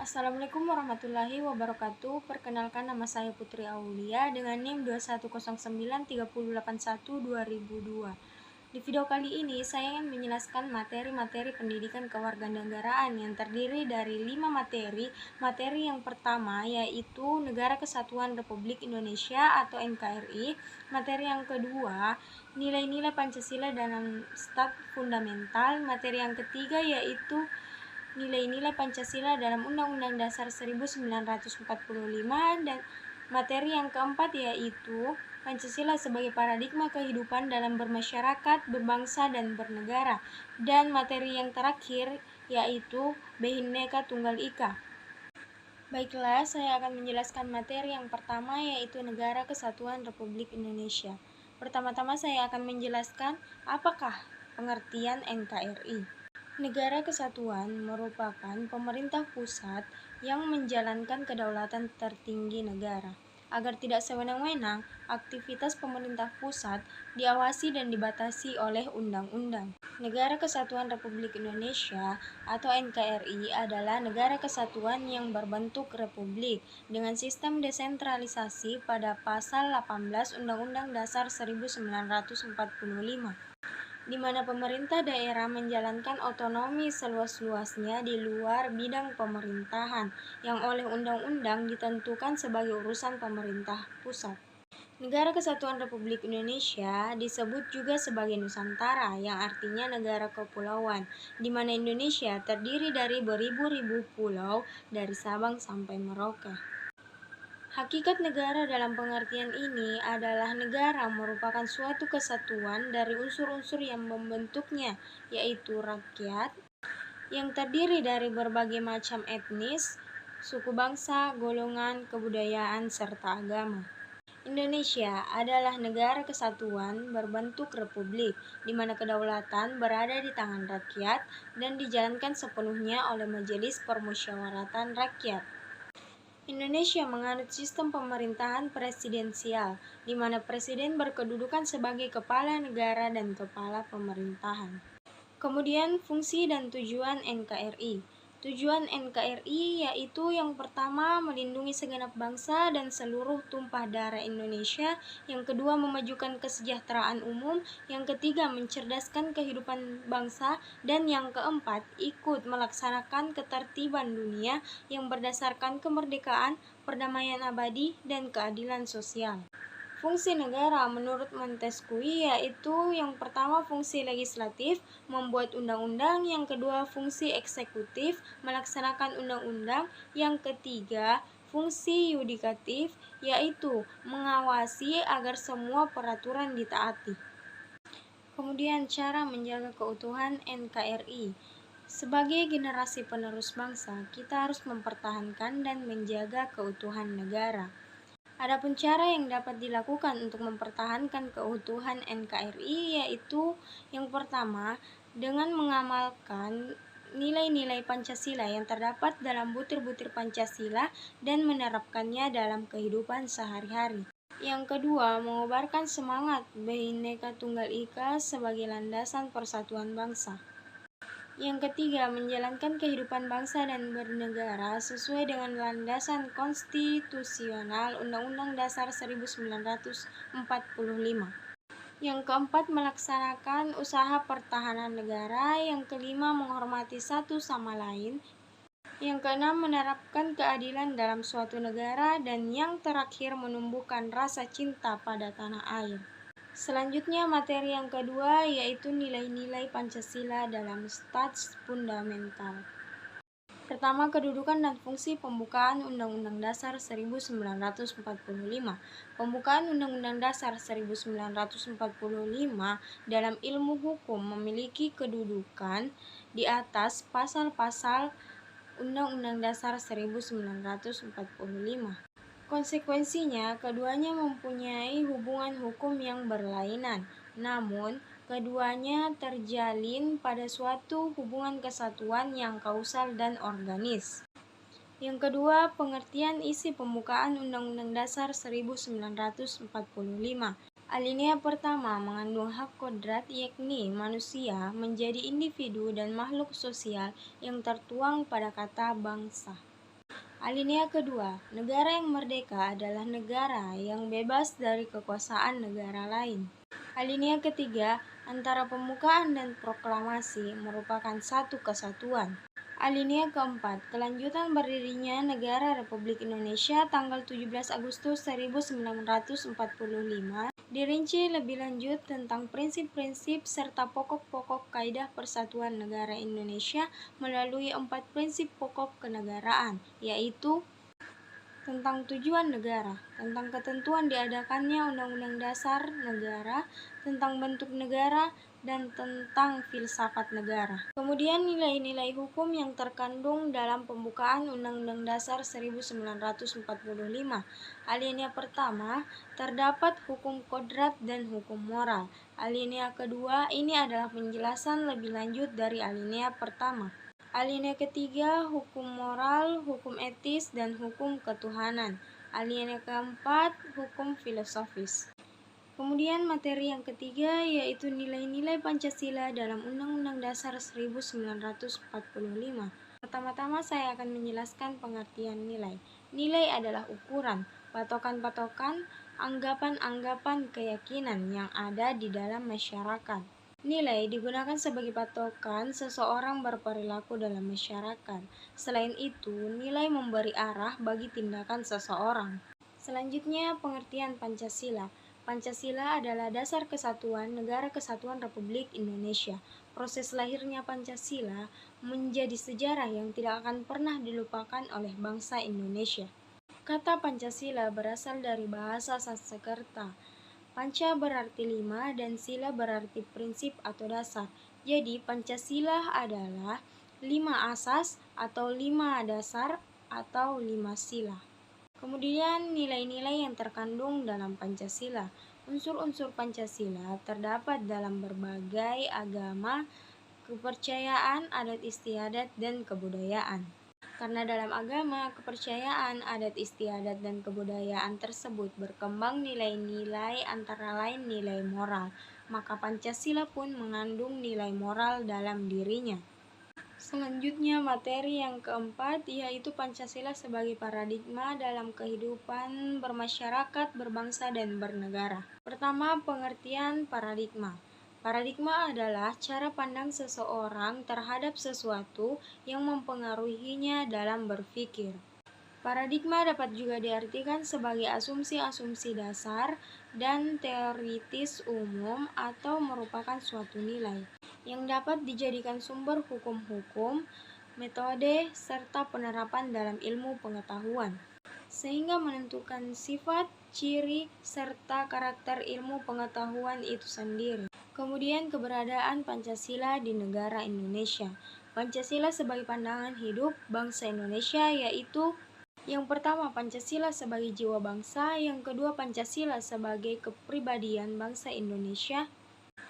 Assalamualaikum warahmatullahi wabarakatuh. Perkenalkan, nama saya Putri Aulia dengan NIM 21093081-2002. Di video kali ini saya ingin menjelaskan materi-materi pendidikan kewarganegaraan yang terdiri dari 5 materi. Materi yang pertama yaitu Negara Kesatuan Republik Indonesia atau NKRI. Materi yang kedua, nilai-nilai Pancasila dalam staf fundamental. Materi yang ketiga yaitu nilai-nilai Pancasila dalam Undang-Undang Dasar 1945, dan materi yang keempat yaitu Pancasila sebagai paradigma kehidupan dalam bermasyarakat, berbangsa, dan bernegara. Dan materi yang terakhir yaitu Bhinneka Tunggal Ika. Baiklah, saya akan menjelaskan materi yang pertama yaitu Negara Kesatuan Republik Indonesia. Pertama-tama saya akan menjelaskan apakah pengertian NKRI. Negara Kesatuan merupakan pemerintah pusat yang menjalankan kedaulatan tertinggi negara. Agar tidak sewenang-wenang, aktivitas pemerintah pusat diawasi dan dibatasi oleh undang-undang. Negara Kesatuan Republik Indonesia atau NKRI adalah negara kesatuan yang berbentuk republik dengan sistem desentralisasi pada pasal 18 Undang-Undang Dasar 1945. Di mana pemerintah daerah menjalankan otonomi seluas-luasnya di luar bidang pemerintahan yang oleh undang-undang ditentukan sebagai urusan pemerintah pusat. Negara Kesatuan Republik Indonesia disebut juga sebagai Nusantara, yang artinya negara kepulauan, di mana Indonesia terdiri dari beribu-ribu pulau dari Sabang sampai Merauke. Hakikat negara dalam pengertian ini adalah negara merupakan suatu kesatuan dari unsur-unsur yang membentuknya, yaitu rakyat, yang terdiri dari berbagai macam etnis, suku bangsa, golongan, kebudayaan, serta agama. Indonesia adalah negara kesatuan berbentuk republik, di mana kedaulatan berada di tangan rakyat dan dijalankan sepenuhnya oleh Majelis Permusyawaratan Rakyat. Indonesia menganut sistem pemerintahan presidensial, di mana presiden berkedudukan sebagai kepala negara dan kepala pemerintahan. Kemudian fungsi dan tujuan NKRI. Tujuan NKRI yaitu yang pertama, melindungi segenap bangsa dan seluruh tumpah darah Indonesia. Yang kedua, memajukan kesejahteraan umum. Yang ketiga, mencerdaskan kehidupan bangsa. Dan yang keempat, ikut melaksanakan ketertiban dunia yang berdasarkan kemerdekaan, perdamaian abadi, dan keadilan sosial. Fungsi negara menurut Montesquieu yaitu yang pertama fungsi legislatif, membuat undang-undang. Yang kedua fungsi eksekutif, melaksanakan undang-undang. Yang ketiga fungsi yudikatif, yaitu mengawasi agar semua peraturan ditaati. Kemudian cara menjaga keutuhan NKRI. Sebagai generasi penerus bangsa, kita harus mempertahankan dan menjaga keutuhan negara. Adapun cara yang dapat dilakukan untuk mempertahankan keutuhan NKRI yaitu yang pertama, dengan mengamalkan nilai-nilai Pancasila yang terdapat dalam butir-butir Pancasila dan menerapkannya dalam kehidupan sehari-hari. Yang kedua, mengobarkan semangat Bhinneka Tunggal Ika sebagai landasan persatuan bangsa. Yang ketiga, menjalankan kehidupan bangsa dan bernegara sesuai dengan landasan konstitusional Undang-Undang Dasar 1945. Yang keempat, melaksanakan usaha pertahanan negara. Yang kelima, menghormati satu sama lain. Yang keenam, menerapkan keadilan dalam suatu negara. Dan yang terakhir, menumbuhkan rasa cinta pada tanah air. Selanjutnya, materi yang kedua yaitu nilai-nilai Pancasila dalam Stats Fundamental. Pertama, kedudukan dan fungsi pembukaan Undang-Undang Dasar 1945. Pembukaan Undang-Undang Dasar 1945 dalam ilmu hukum memiliki kedudukan di atas pasal-pasal Undang-Undang Dasar 1945. Konsekuensinya, keduanya mempunyai hubungan hukum yang berlainan, namun keduanya terjalin pada suatu hubungan kesatuan yang kausal dan organis. Yang kedua, pengertian isi pembukaan Undang-Undang Dasar 1945. Alinea pertama mengandung hak kodrat, yakni manusia menjadi individu dan makhluk sosial yang tertuang pada kata bangsa. Alinea kedua, negara yang merdeka adalah negara yang bebas dari kekuasaan negara lain. Alinea ketiga, antara pembukaan dan proklamasi merupakan satu kesatuan. Alinea keempat, kelanjutan berdirinya Negara Republik Indonesia tanggal 17 Agustus 1945 dirinci lebih lanjut tentang prinsip-prinsip serta pokok-pokok kaidah persatuan negara Indonesia melalui 4 prinsip pokok kenegaraan, yaitu tentang tujuan negara, tentang ketentuan diadakannya Undang-Undang Dasar Negara, tentang bentuk negara, dan tentang filsafat negara. Kemudian nilai-nilai hukum yang terkandung dalam pembukaan Undang-Undang Dasar 1945. Alinea pertama, terdapat hukum kodrat dan hukum moral. Alinea kedua, ini adalah penjelasan lebih lanjut dari alinea pertama. Alinea ketiga, hukum moral, hukum etis, dan hukum ketuhanan. Alinea keempat, hukum filosofis. Kemudian materi yang ketiga yaitu nilai-nilai Pancasila dalam Undang-Undang Dasar 1945. Pertama-tama saya akan menjelaskan pengertian nilai. Nilai adalah ukuran, patokan-patokan, anggapan-anggapan keyakinan yang ada di dalam masyarakat. Nilai digunakan sebagai patokan seseorang berperilaku dalam masyarakat. Selain itu, nilai memberi arah bagi tindakan seseorang. Selanjutnya, pengertian Pancasila. Pancasila adalah dasar kesatuan Negara Kesatuan Republik Indonesia. Proses lahirnya Pancasila menjadi sejarah yang tidak akan pernah dilupakan oleh bangsa Indonesia. Kata Pancasila berasal dari bahasa Sanskerta. Panca berarti 5 dan sila berarti prinsip atau dasar. Jadi Pancasila adalah 5 asas atau 5 dasar atau 5 sila. Kemudian nilai-nilai yang terkandung dalam Pancasila. Unsur-unsur Pancasila terdapat dalam berbagai agama, kepercayaan, adat istiadat, dan kebudayaan. Karena dalam agama, kepercayaan, adat istiadat, dan kebudayaan tersebut berkembang nilai-nilai antara lain nilai moral, maka Pancasila pun mengandung nilai moral dalam dirinya. Selanjutnya materi yang keempat yaitu Pancasila sebagai paradigma dalam kehidupan bermasyarakat, berbangsa, dan bernegara. Pertama, pengertian paradigma. Paradigma adalah cara pandang seseorang terhadap sesuatu yang mempengaruhinya dalam berpikir. Paradigma dapat juga diartikan sebagai asumsi-asumsi dasar dan teoritis umum atau merupakan suatu nilai yang dapat dijadikan sumber hukum-hukum, metode, serta penerapan dalam ilmu pengetahuan, sehingga menentukan sifat, ciri, serta karakter ilmu pengetahuan itu sendiri. Kemudian keberadaan Pancasila di negara Indonesia. Pancasila sebagai pandangan hidup bangsa Indonesia yaitu yang pertama, Pancasila sebagai jiwa bangsa. Yang kedua, Pancasila sebagai kepribadian bangsa Indonesia.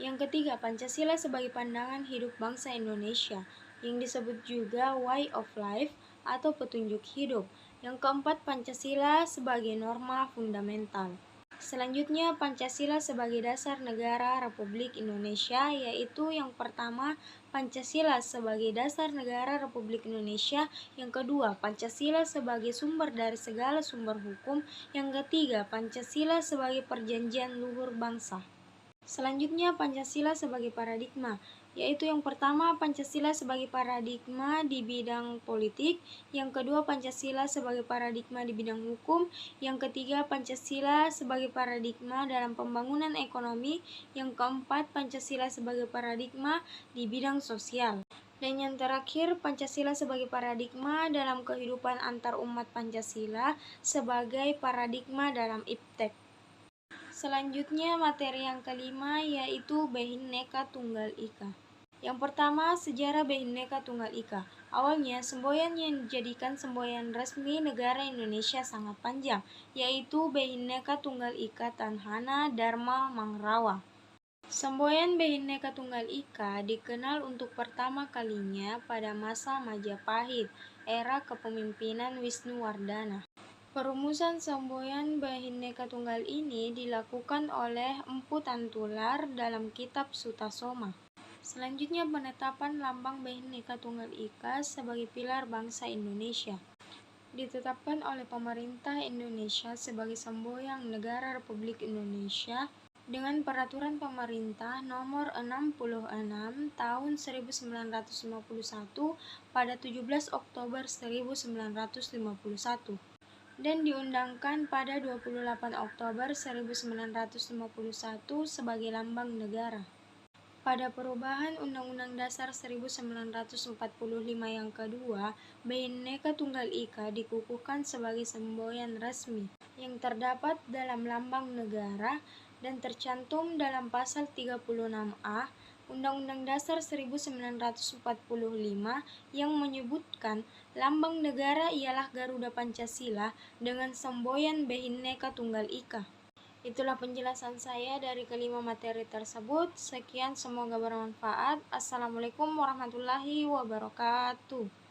Yang ketiga, Pancasila sebagai pandangan hidup bangsa Indonesia, yang disebut juga way of life atau petunjuk hidup. Yang keempat, Pancasila sebagai norma fundamental. Selanjutnya, Pancasila sebagai dasar negara Republik Indonesia, yaitu yang pertama, Pancasila sebagai dasar negara Republik Indonesia. Yang kedua, Pancasila sebagai sumber dari segala sumber hukum. Yang ketiga, Pancasila sebagai perjanjian luhur bangsa. Selanjutnya, Pancasila sebagai paradigma, yaitu yang pertama, Pancasila sebagai paradigma di bidang politik. Yang kedua, Pancasila sebagai paradigma di bidang hukum. Yang ketiga, Pancasila sebagai paradigma dalam pembangunan ekonomi. Yang keempat, Pancasila sebagai paradigma di bidang sosial. Dan yang terakhir, Pancasila sebagai paradigma dalam kehidupan antar umat, Pancasila sebagai paradigma dalam iptek. Selanjutnya materi yang kelima yaitu Bhinneka Tunggal Ika. Yang pertama, sejarah Bhinneka Tunggal Ika. Awalnya, semboyan yang dijadikan semboyan resmi negara Indonesia sangat panjang, yaitu Bhinneka Tunggal Ika Tanhana Dharma Mangrawa. Semboyan Bhinneka Tunggal Ika dikenal untuk pertama kalinya pada masa Majapahit, era kepemimpinan Wisnuwardana. Perumusan semboyan Bhinneka Tunggal ini dilakukan oleh Empu Tantular dalam kitab Sutasoma. Selanjutnya penetapan lambang Bhinneka Tunggal Ika sebagai pilar bangsa Indonesia. ditetapkan oleh pemerintah Indonesia sebagai semboyan Negara Republik Indonesia dengan Peraturan Pemerintah Nomor 66 Tahun 1951 pada 17 Oktober 1951 dan diundangkan pada 28 Oktober 1951 sebagai lambang negara. Pada perubahan Undang-Undang Dasar 1945 yang kedua, Bhinneka Tunggal Ika dikukuhkan sebagai semboyan resmi yang terdapat dalam lambang negara dan tercantum dalam pasal 36A Undang-Undang Dasar 1945 yang menyebutkan lambang negara ialah Garuda Pancasila dengan semboyan Bhinneka Tunggal Ika. Itulah penjelasan saya dari kelima materi tersebut. Sekian, semoga bermanfaat. Assalamualaikum warahmatullahi wabarakatuh.